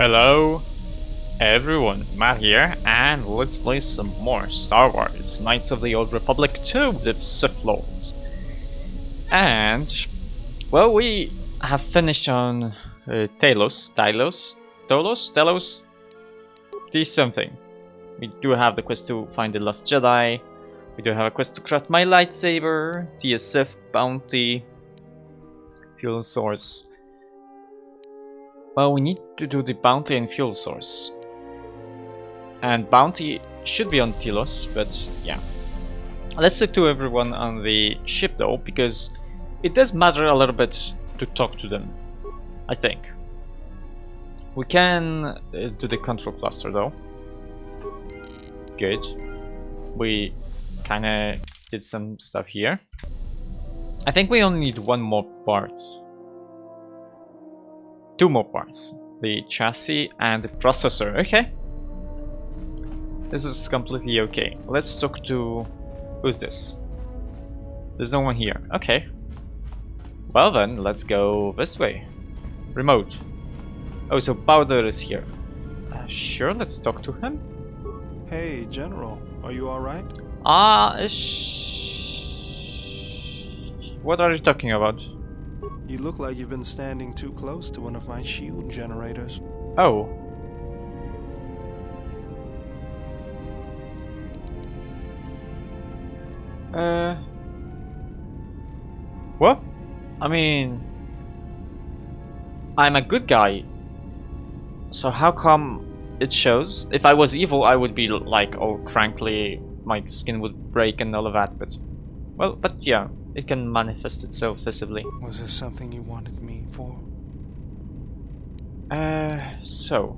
Hello everyone, Matt here, and let's play some more Star Wars Knights of the Old Republic 2 with Sith Lords. And, well, we have finished on Talos, D something. We do have the quest to find the Lost Jedi, we do have a quest to craft my lightsaber, the Sith bounty, fuel source. Well, we need to do the bounty and fuel source. And bounty should be on Telos, but yeah. Let's talk to everyone on the ship though, because it does matter a little bit to talk to them, I think. We can do the control cluster though. Good. We kinda did some stuff here. I think we only need one more part. Two more parts, the chassis and the processor. Okay, this is completely okay. Let's talk to... who's this? There's no one here. Okay, well then, let's go this way. Remote. Oh, so Powder is here. Sure, let's talk to him. Hey, General, are you alright? What are you talking about? You look like you've been standing too close to one of my shield generators. Oh. What? I mean... I'm a good guy. So how come it shows? If I was evil, I would be like all crankly, my skin would break and all of that, but... well, but yeah. It can manifest itself visibly. Was there something you wanted me for? So...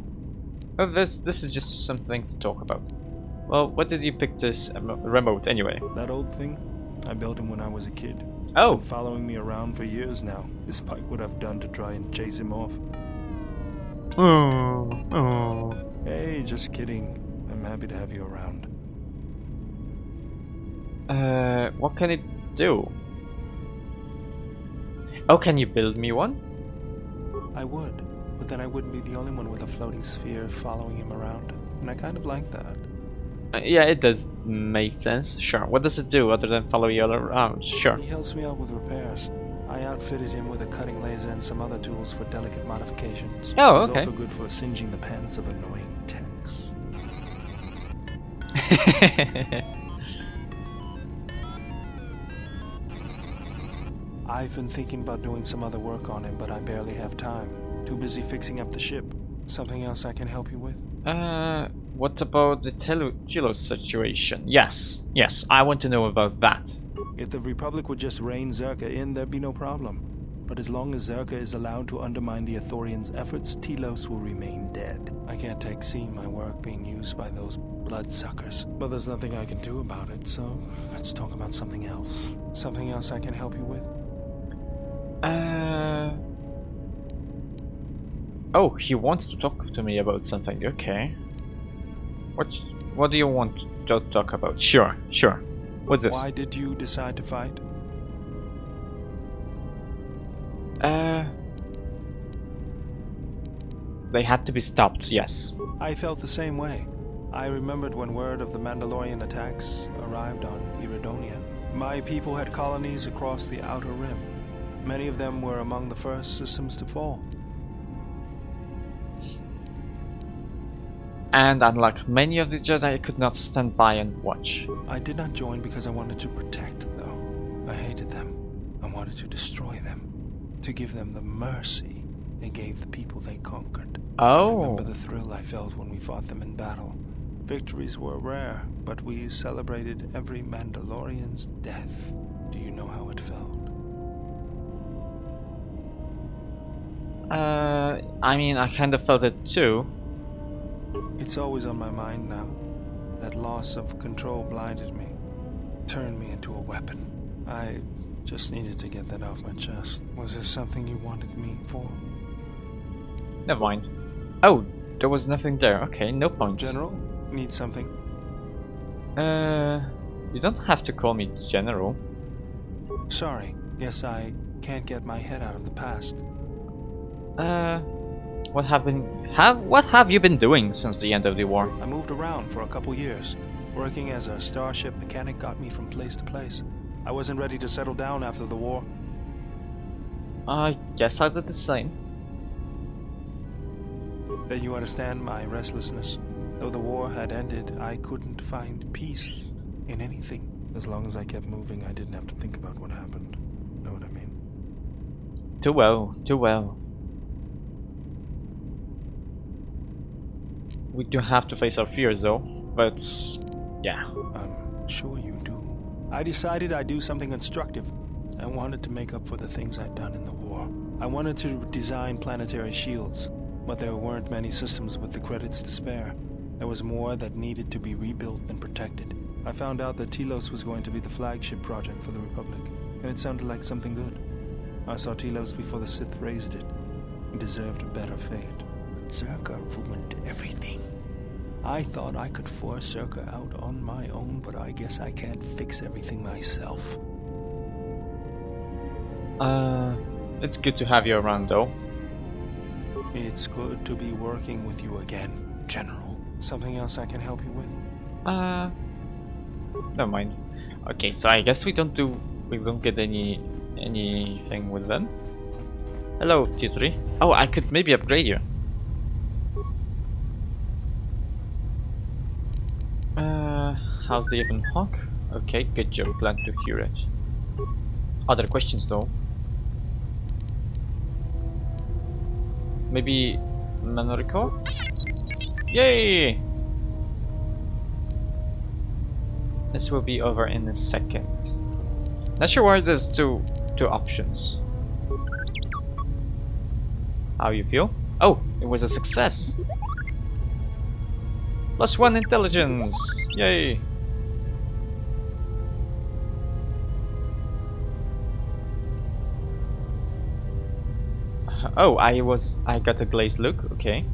well, this is just something to talk about. Well, what did you pick this remote anyway? That old thing? I built him when I was a kid. Oh! Been following me around for years now, despite what I've done to try and chase him off. Oh. Hey, just kidding. I'm happy to have you around. What can it do? Oh, can you build me one? I would, but then I wouldn't be the only one with a floating sphere following him around, and I kind of like that. Yeah, it does make sense, sure. What does it do other than follow you all around? Sure. He helps me out with repairs. I outfitted him with a cutting laser and some other tools for delicate modifications. Oh, okay. He's also good for singeing the pants of annoying techs. I've been thinking about doing some other work on him, but I barely have time. Too busy fixing up the ship. Something else I can help you with? What about the Telos situation? Yes, I want to know about that. If the Republic would just rein Zerka in, there'd be no problem. But as long as Zerka is allowed to undermine the Ithorians' efforts, Telos will remain dead. I can't take seeing my work being used by those bloodsuckers. But there's nothing I can do about it, so let's talk about something else. Something else I can help you with? Oh, he wants to talk to me about something. Okay. What do you want to talk about? Sure. What's this? Why did you decide to fight? They had to be stopped, yes. I felt the same way. I remembered when word of the Mandalorian attacks arrived on Iridonia. My people had colonies across the Outer Rim. Many of them were among the first systems to fall. And unlike many of the Jedi, I could not stand by and watch. I did not join because I wanted to protect, though. I hated them. I wanted to destroy them. To give them the mercy they gave the people they conquered. Oh. I remember the thrill I felt when we fought them in battle. Victories were rare, but we celebrated every Mandalorian's death. Do you know how it felt? I mean, I kind of felt it too. It's always on my mind now. That loss of control blinded me, turned me into a weapon. I just needed to get that off my chest. Was there something you wanted me for? Never mind. Oh, there was nothing there. Okay, no points. General? Need something? You don't have to call me General. Sorry, guess I can't get my head out of the past. What have you been doing since the end of the war? I moved around for a couple years. Working as a starship mechanic got me from place to place. I wasn't ready to settle down after the war. I guess I did the same. Then you understand my restlessness. Though the war had ended, I couldn't find peace in anything. As long as I kept moving, I didn't have to think about what happened. Know what I mean? Too well, too well. We do have to face our fears though, but yeah. I'm sure you do. I decided I'd do something constructive. I wanted to make up for the things I'd done in the war. I wanted to design planetary shields, but there weren't many systems with the credits to spare. There was more that needed to be rebuilt and protected. I found out that Telos was going to be the flagship project for the Republic, and it sounded like something good. I saw Telos before the Sith raised it. It deserved a better fate. But Zerka ruined everything. I thought I could force Zerka out on my own, but I guess I can't fix everything myself. It's good to have you around though. It's good to be working with you again, General. Something else I can help you with? Never mind. Okay, so I guess we don't get anything with them. Hello, T3. Oh, I could maybe upgrade you. How's the Even Hawk? Okay, good job. Glad to hear it. Other questions though? Maybe Manoriko? Yay! This will be over in a second. Not sure why there's two options. How you feel? Oh, it was a success. +1 intelligence. Yay! Oh, I got a glazed look. Okay.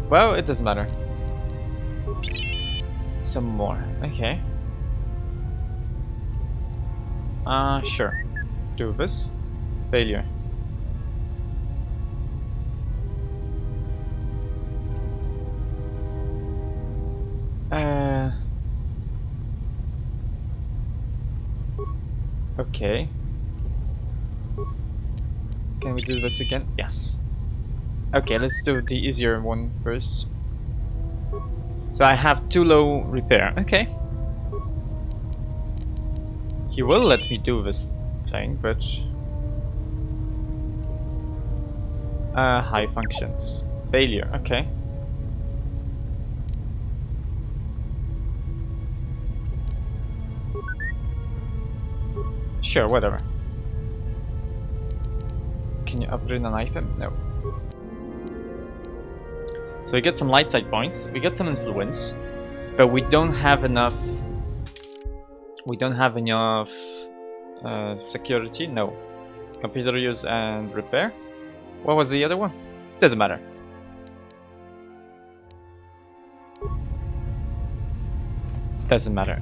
Well, it doesn't matter. Some more. Okay. Sure. Do this. Failure. Okay. Can we do this again? Yes. Okay, let's do the easier one first. So I have too low repair. Okay. He will let me do this thing, but high functions. Failure. Okay. Sure, whatever. Can you upgrade an item? No. So we get some light side points, we get some influence, but we don't have enough. We don't have enough security. No. Computer use and repair. What was the other one? Doesn't matter. Doesn't matter.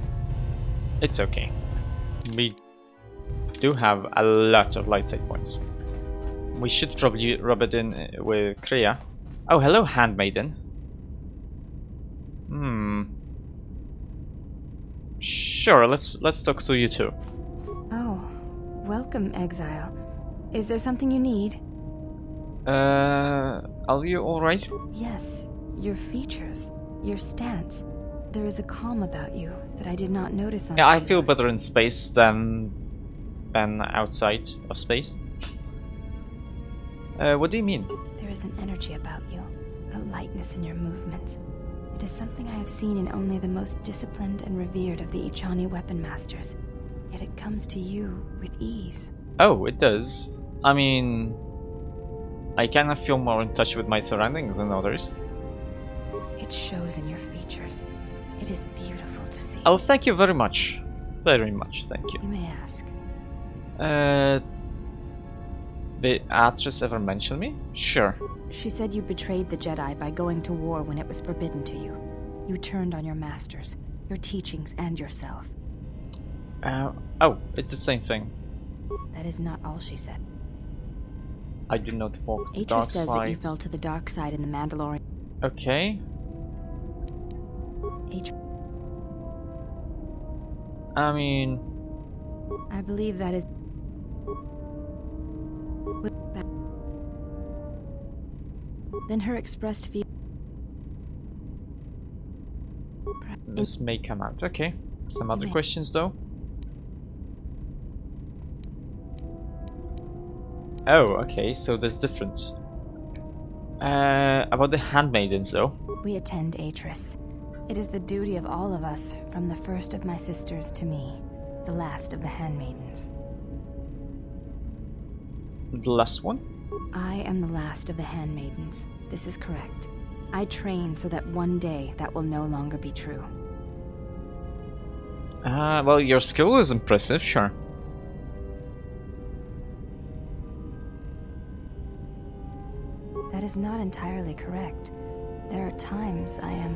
It's okay. We do have a lot of light side points. We should probably rub it in with Kreia. Oh, hello, handmaiden. Sure, let's talk to you too. Oh, welcome, exile. Is there something you need? Are you alright? Yes, your features, your stance. There is a calm about you that I did not notice on Yeah, I feel Telos. better in space than outside of space. What do you mean? There is an energy about you, a lightness in your movements. It is something I have seen in only the most disciplined and revered of the Ichani weapon masters. Yet it comes to you with ease. Oh, it does. I mean, I kind of feel more in touch with my surroundings than others. It shows in your features. It is beautiful to see. Oh, thank you very much. Very much, thank you. You may ask. Did Atris ever mention me? Sure. She said you betrayed the Jedi by going to war when it was forbidden to you. You turned on your masters, your teachings, and yourself. Oh, it's the same thing. That is not all she said. I do not walk the dark Atris says that you side. fell to the dark side in the Mandalorian. Okay. I mean, I believe that is... Then her expressed view... this may come out. Okay. Some other may. questions though? Oh, okay, so that's different. About the handmaidens though. We attend Atris. It is the duty of all of us, from the first of my sisters to me, the last of the handmaidens. The last one? I am the last of the handmaidens. This is correct. I train so that one day that will no longer be true. Well, your skill is impressive, sure. That is not entirely correct. There are times I am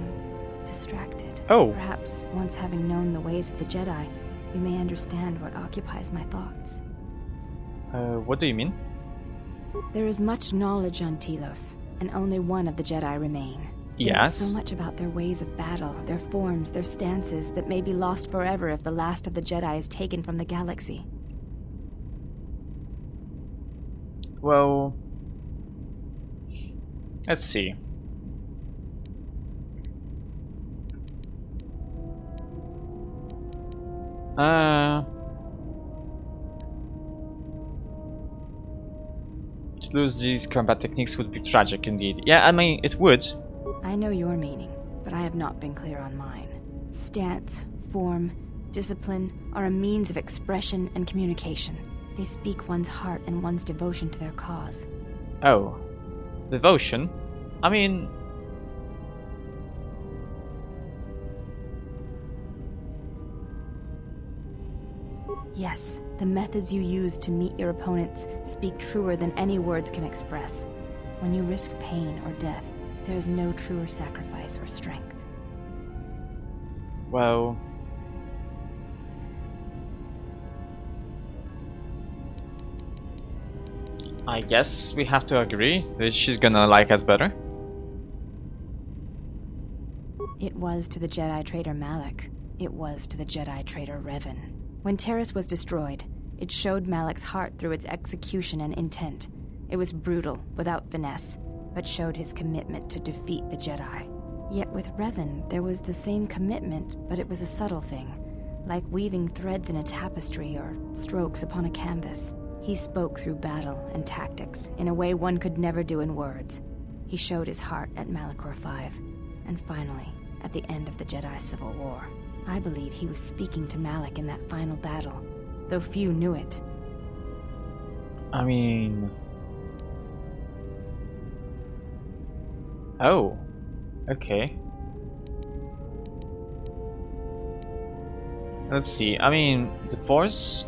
distracted. Oh. Perhaps once having known the ways of the Jedi, you may understand what occupies my thoughts. What do you mean? There is much knowledge on Telos, and only one of the Jedi remain. There Yes. is so much about their ways of battle, their forms, their stances, that may be lost forever if the last of the Jedi is taken from the galaxy. Well, let's see. To lose these combat techniques would be tragic indeed. Yeah, I mean, it would. I know your meaning, but I have not been clear on mine. Stance, form, discipline are a means of expression and communication. They speak one's heart and one's devotion to their cause. Oh. Devotion? I mean... Yes, the methods you use to meet your opponents speak truer than any words can express. When you risk pain or death, there is no truer sacrifice or strength. Well... I guess we have to agree that she's gonna like us better. It was to the Jedi traitor Malak. It was to the Jedi traitor Revan. When Terrace was destroyed, it showed Malak's heart through its execution and intent. It was brutal, without finesse, but showed his commitment to defeat the Jedi. Yet with Revan, there was the same commitment, but it was a subtle thing, like weaving threads in a tapestry or strokes upon a canvas. He spoke through battle and tactics in a way one could never do in words. He showed his heart at Malachor V, and finally, at the end of the Jedi Civil War. I believe he was speaking to Malak in that final battle, though few knew it. I mean... Oh. Okay. Let's see. I mean, the Force...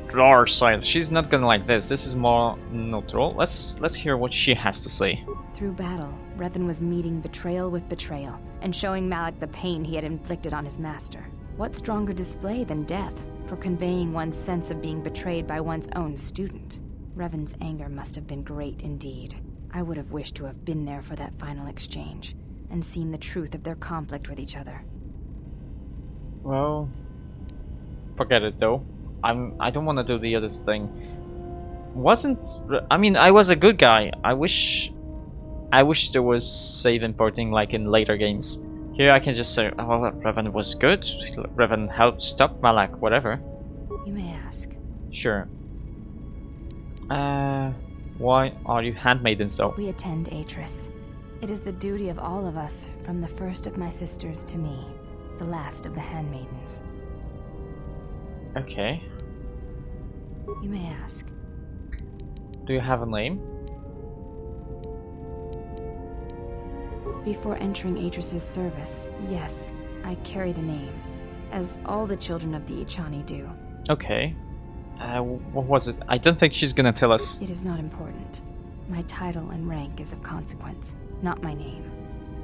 Draw side. She's not gonna like this. This is more neutral. Let's hear what she has to say. Through battle, Revan was meeting betrayal with betrayal, and showing Malak the pain he had inflicted on his master. What stronger display than death for conveying one's sense of being betrayed by one's own student? Revan's anger must have been great indeed. I would have wished to have been there for that final exchange, and seen the truth of their conflict with each other. Well... Forget it though. I don't want to do the other thing. I mean, I was a good guy. I wish there was save importing like in later games. Here I can just say, oh, well, Revan was good. Revan helped stop Malak, whatever. You may ask. Sure. Why are you handmaidens though? We attend Atris. It is the duty of all of us, from the first of my sisters to me, the last of the handmaidens. Okay. You may ask. Do you have a name? Before entering Atris's service, yes, I carried a name, as all the children of the Ichani do. Okay. What was it? I don't think she's gonna tell us. It is not important. My title and rank is of consequence, not my name.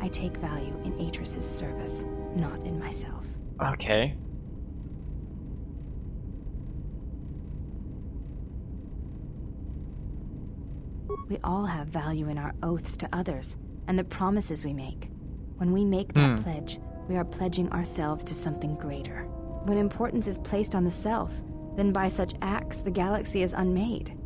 I take value in Atris's service, not in myself. Okay. We all have value in our oaths to others, and the promises we make. When we make that pledge, we are pledging ourselves to something greater. When importance is placed on the self, then by such acts, the galaxy is unmade.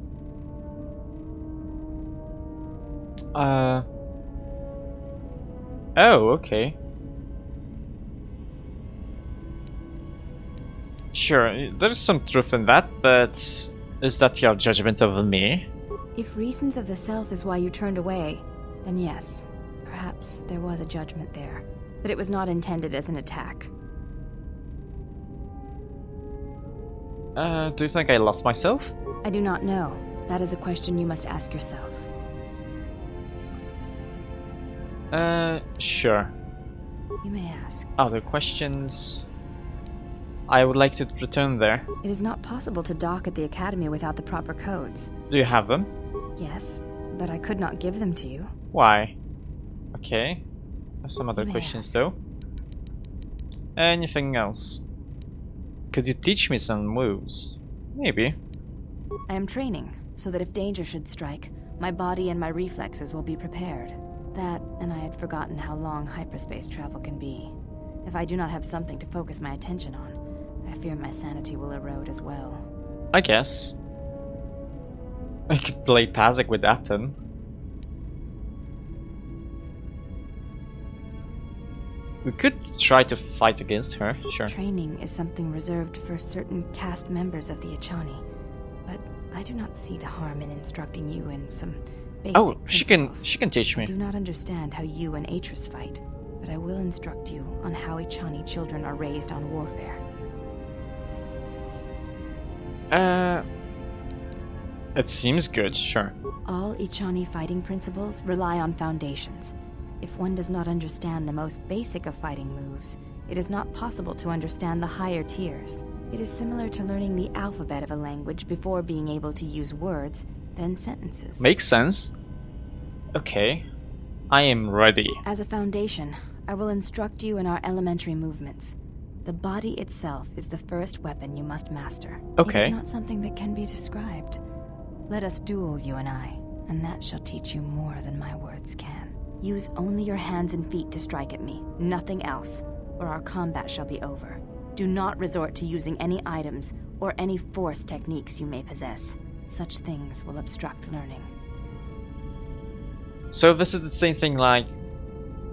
Oh, okay. Sure, there's some truth in that, but is that your judgment of me? If reasons of the self is why you turned away, then yes, perhaps there was a judgment there. But it was not intended as an attack. Do you think I lost myself? I do not know. That is a question you must ask yourself. Sure. You may ask. Other questions? I would like to return there. It is not possible to dock at the Academy without the proper codes. Do you have them? Yes, but I could not give them to you. Why? Okay. Some other You may questions ask. though. Anything else? Could you teach me some moves? Maybe. I am training, so that if danger should strike, my body and my reflexes will be prepared. That, and I had forgotten how long hyperspace travel can be. If I do not have something to focus my attention on, I fear my sanity will erode as well. I guess. I could play Pazic with that then. We could try to fight against her, sure. Training is something reserved for certain caste members of the Echani, but I do not see the harm in instructing you in some basic Oh, she principles. can teach I me. do not understand how you and Atris fight, but I will instruct you on how Echani children are raised on warfare. It seems good, sure. All Echani fighting principles rely on foundations. If one does not understand the most basic of fighting moves, it is not possible to understand the higher tiers. It is similar to learning the alphabet of a language before being able to use words, then sentences. Makes sense. Okay. I am ready. As a foundation, I will instruct you in our elementary movements. The body itself is the first weapon you must master. It Okay. is not something that can be described. Let us duel, you and I, and that shall teach you more than my words can. Use only your hands and feet to strike at me, nothing else, or our combat shall be over. Do not resort to using any items or any force techniques you may possess. Such things will obstruct learning. So this is the same thing like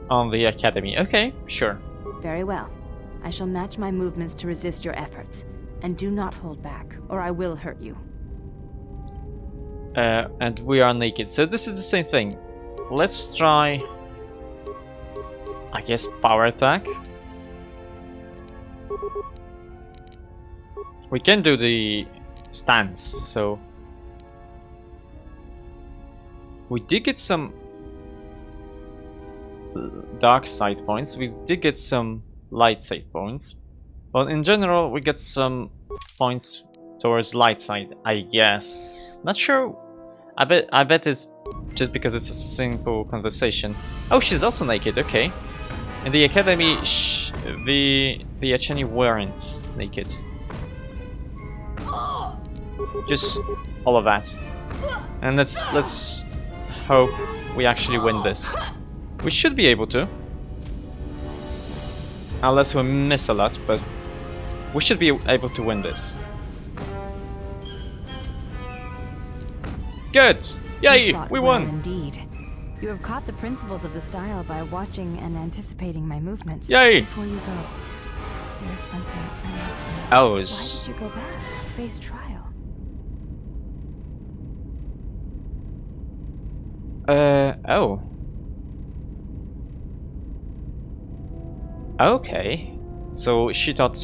on the Academy. Okay, sure. Very well. I shall match my movements to resist your efforts. And do not hold back, or I will hurt you. And we are naked. So this is the same thing. Let's try, I guess, power attack. We can do the stance, so we did get some dark side points, we did get some light side points, but in general we get some points towards light side, I guess. Not sure. I bet it's just because it's a simple conversation. Oh, she's also naked. Okay. In the Academy, the Echani weren't naked. Just all of that. And let's hope we actually win this. We should be able to. Unless we miss a lot, but we should be able to win this. Good! Yay! You fought We well won! indeed. You have caught the principles of the style by watching and anticipating my movements. Yay! Before you go, there is something I must know. Oh, Why did you go back? Face trial. Oh. Okay. So she taught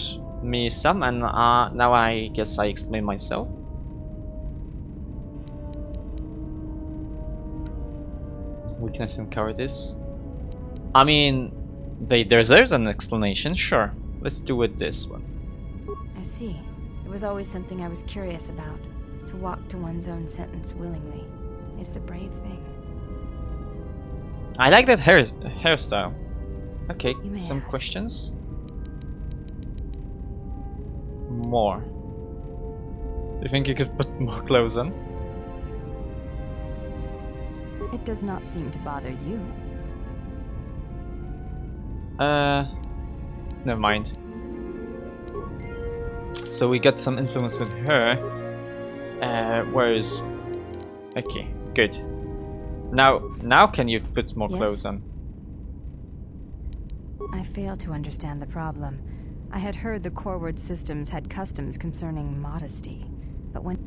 me some, and now I guess I explain myself. Weakness and cowardice. I mean, there's an explanation, sure. Let's do it this one. I see. It was always something I was curious about. To walk to one's own sentence willingly. It's a brave thing. I like that hairstyle. Okay, You may some ask. questions? More. Do you think you could put more clothes on? It does not seem to bother you. Never mind. So we got some influence with her. Whereas... Okay, good. Now can you put more Yes? clothes on? I fail to understand the problem. I had heard the Coreward systems had customs concerning modesty, but when...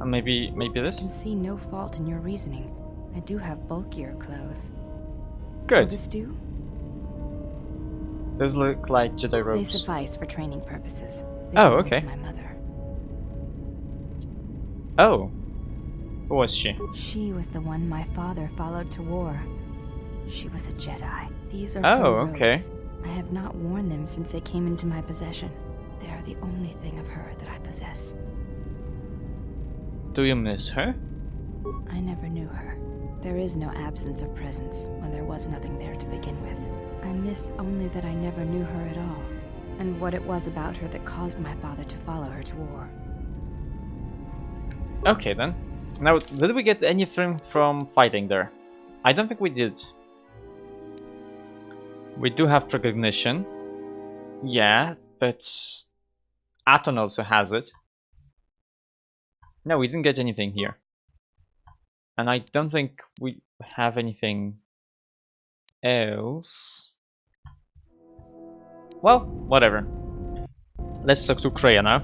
Maybe I can this? see no fault in your reasoning. I do have bulkier clothes. Will Good. this do? Those look like Jedi They robes. suffice for training purposes. They Oh, belong okay. to my mother. Oh. Who was she? She was the one my father followed to war. She was a Jedi. These are Oh, her okay. robes. I have not worn them since they came into my possession. They are the only thing of her that I possess. Do you miss her? I never knew her. There is no absence of presence when there was nothing there to begin with. I miss only that I never knew her at all, and what it was about her that caused my father to follow her to war. Okay then. Now, did we get anything from fighting there? I don't think we did. We do have precognition. Yeah, but Aton also has it. No, we didn't get anything here. And I don't think we have anything else. Well, whatever. Let's talk to Kreia now.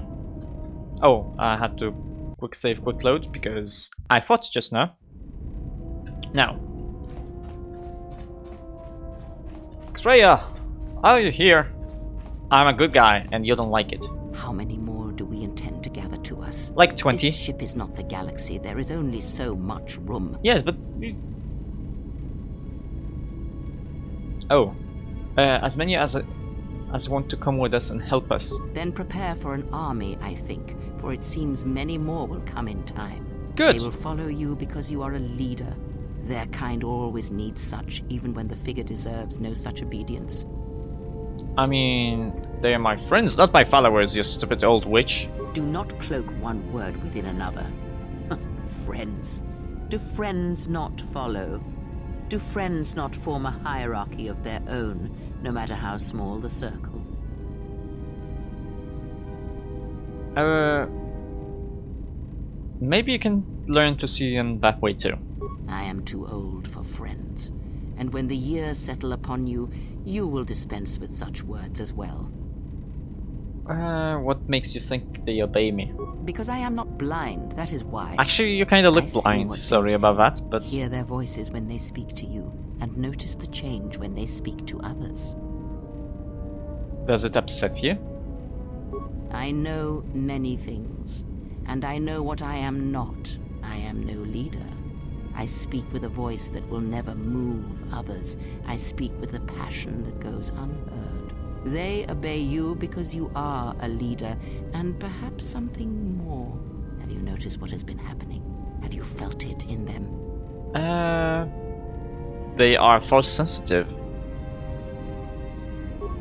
Oh, I had to quick save, quick load because I fought just now. Now, Kreia, are you here? I'm a good guy and you don't like it. How many more do we intend to gather to us? Like 20. This ship is not the galaxy. There is only so much room. Yes, but... Oh. As many as want to come with us and help us. Then prepare for an army, I think, for it seems many more will come in time. Good. They will follow you because you are a leader. Their kind always needs such, even when the figure deserves no such obedience. I mean, they are my friends, not my followers, you stupid old witch. Do not cloak one word within another. Friends. Do friends not follow? Do friends not form a hierarchy of their own, no matter how small the circle? Maybe you can learn to see them that way too. I am too old for friends, and when the years settle upon you, you will dispense with such words as well. What makes you think they obey me? Because I am not blind, that is why. Actually, you kinda look I see blind, what they sorry say, about that, but... Hear their voices when they speak to you, and notice the change when they speak to others. Does it upset you? I know many things, and I know what I am not. I am no leader. I speak with a voice that will never move others. I speak with a passion that goes unheard. They obey you because you are a leader, and perhaps something more. Have you noticed what has been happening? Have you felt it in them? They are force sensitive.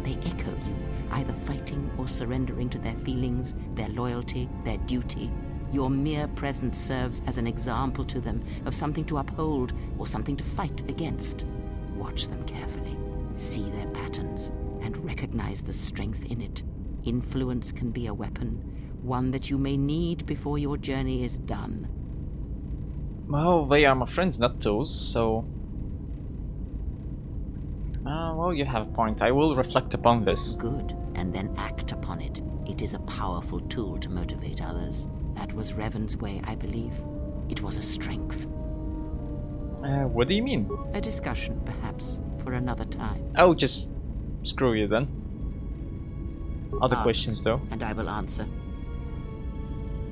They echo you, either fighting or surrendering to their feelings, their loyalty, their duty. Your mere presence serves as an example to them of something to uphold or something to fight against. Watch them carefully, see their patterns, and recognize the strength in it. Influence can be a weapon, one that you may need before your journey is done. Well, they are my friends, not tools, so... well, you have a point. I will reflect upon this. Good, and then act upon it. It is a powerful tool to motivate others. That was Revan's way, I believe. It was a strength. What do you mean? A discussion, perhaps, for another time. Oh, just screw you then. Other Ask, questions though. and I will answer.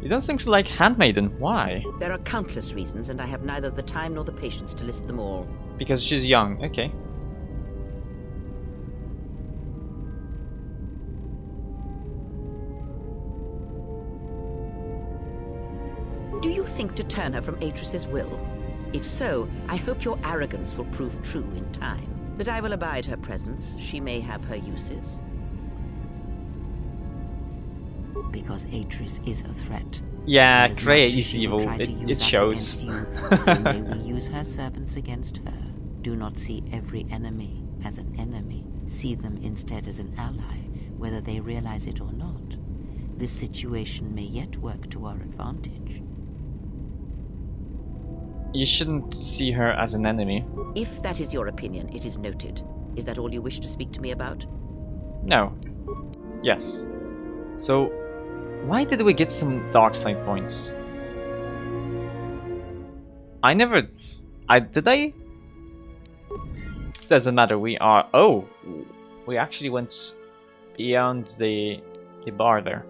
You don't seem to like Handmaiden. Why? There are countless reasons, and I have neither the time nor the patience to list them all. Because she's young. Okay. Do you think to turn her from Atris's will? If so, I hope your arrogance will prove true in time. But I will abide her presence. She may have her uses. because Atris is a threat. Yeah, And as Kreia much as is she will evil. try to It use us shows. against you, so may we use her servants against her. Do not see every enemy as an enemy. See them instead as an ally, whether they realize it or not. This situation may yet work to our advantage. You shouldn't see her as an enemy. If that is your opinion, it is noted. Is that all you wish to speak to me about? No. Yes. So, why did we get some dark side points? I never... did I? Doesn't matter, we are... Oh! We actually went beyond the bar there.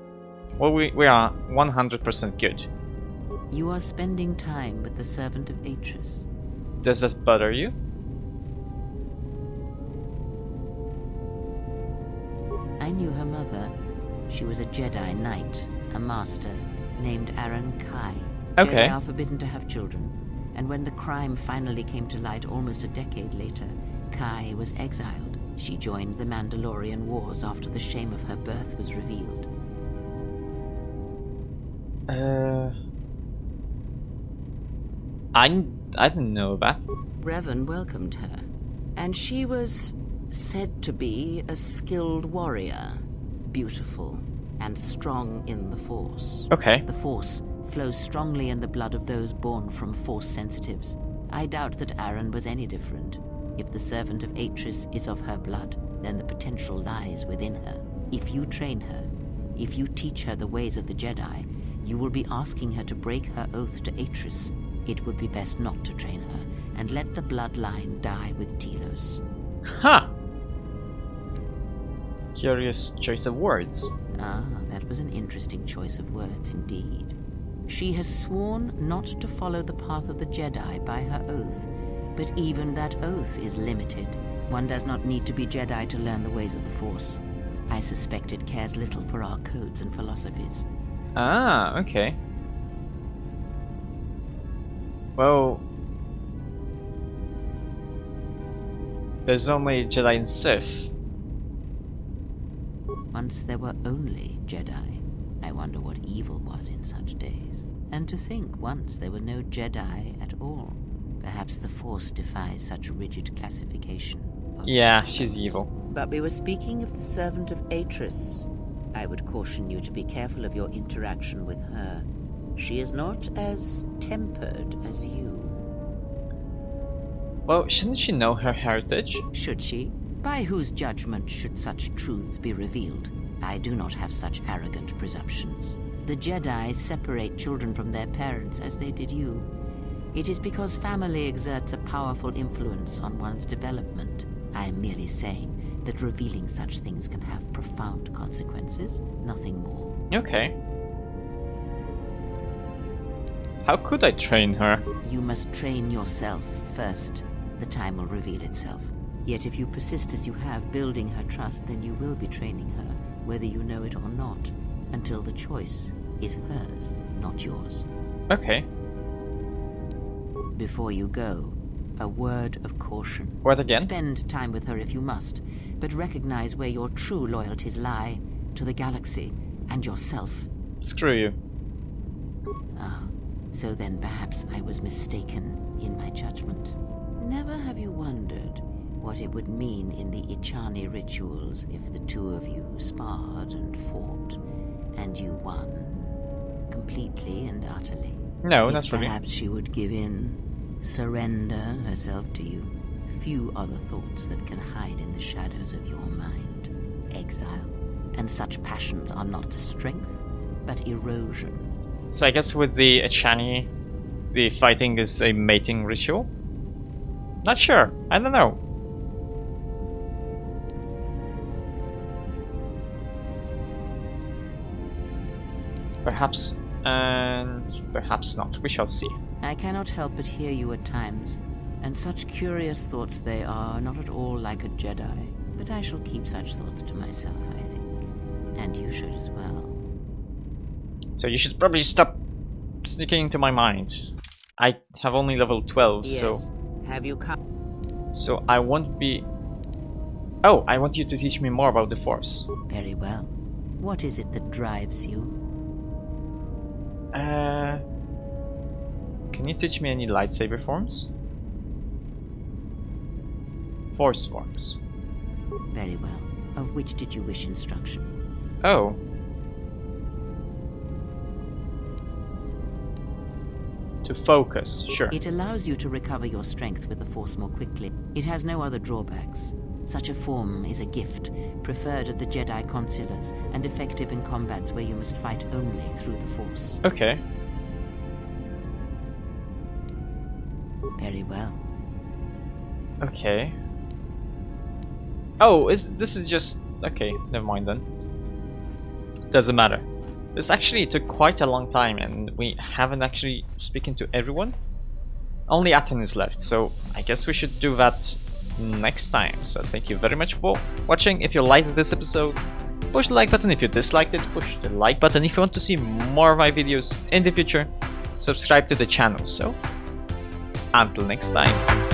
Well, we are 100% good. You are spending time with the servant of Atris. Does this bother you? I knew her mother. She was a Jedi Knight, a master, named Aaron Kai. Okay. Jedi are forbidden to have children, and when the crime finally came to light almost a decade later, Kai was exiled. She joined the Mandalorian Wars after the shame of her birth was revealed. I didn't know that. Revan welcomed her, and she was said to be a skilled warrior, beautiful and strong in the Force. Okay. The Force flows strongly in the blood of those born from Force sensitives. I doubt that Aaron was any different. If the servant of Atris is of her blood, then the potential lies within her. If you train her, if you teach her the ways of the Jedi, you will be asking her to break her oath to Atris. It would be best not to train her, and let the bloodline die with Telos. Huh. Curious choice of words. Ah, that was an interesting choice of words indeed. She has sworn not to follow the path of the Jedi by her oath, but even that oath is limited. One does not need to be Jedi to learn the ways of the Force. I suspect it cares little for our codes and philosophies. Ah, okay. Well, there's only Jedi and Sith. Once there were only Jedi. I wonder what evil was in such days. And to think once there were no Jedi at all. Perhaps the Force defies such rigid classification. Yeah, she's evil. But we were speaking of the servant of Atris. I would caution you to be careful of your interaction with her. She is not as tempered as you. Well, shouldn't she know her heritage? Should she? By whose judgment should such truths be revealed? I do not have such arrogant presumptions. The Jedi separate children from their parents as they did you. It is because family exerts a powerful influence on one's development. I am merely saying that revealing such things can have profound consequences, nothing more. Okay. How could I train her? You must train yourself first. The time will reveal itself. Yet if you persist as you have, building her trust, then you will be training her, whether you know it or not, until the choice is hers, not yours. Okay. Before you go, a word of caution. What again? Spend time with her if you must, but recognize where your true loyalties lie, to the galaxy and yourself. Screw you. Ah, so then perhaps I was mistaken in my judgment. Never have you wondered what it would mean in the Ichani rituals if the two of you sparred and fought, and you won completely and utterly? No, If not really. perhaps she would give in, surrender herself to you. Few are the thoughts that can hide in the shadows of your mind. Exile. And such passions are not strength, but erosion. So I guess with the Ichani, the fighting is a mating ritual? Not sure. I don't know. Perhaps, and perhaps not. We shall see. I cannot help but hear you at times, and such curious thoughts they are, not at all like a Jedi. But I shall keep such thoughts to myself, I think. And you should as well. So you should probably stop sneaking into my mind. I have only level 12, Yes. Have you come? so I won't be... Oh, I want you to teach me more about the Force. Very well. What is it that drives you? Can you teach me any lightsaber forms? Force forms. Very well. Of which did you wish instruction? Oh. To focus, sure. It allows you to recover your strength with the Force more quickly. It has no other drawbacks. Such a form is a gift, preferred at the Jedi consulars, and effective in combats where you must fight only through the Force. Okay. Very well. Okay. Oh, this is just... Okay, never mind then. Doesn't matter. This actually took quite a long time and we haven't actually spoken to everyone. Only Aten is left, so I guess we should do that next time. So thank you very much for watching. If you liked this episode, push the like button. If you disliked it, push the like button. If you want to see more of my videos in the future, subscribe to the channel. So until next time.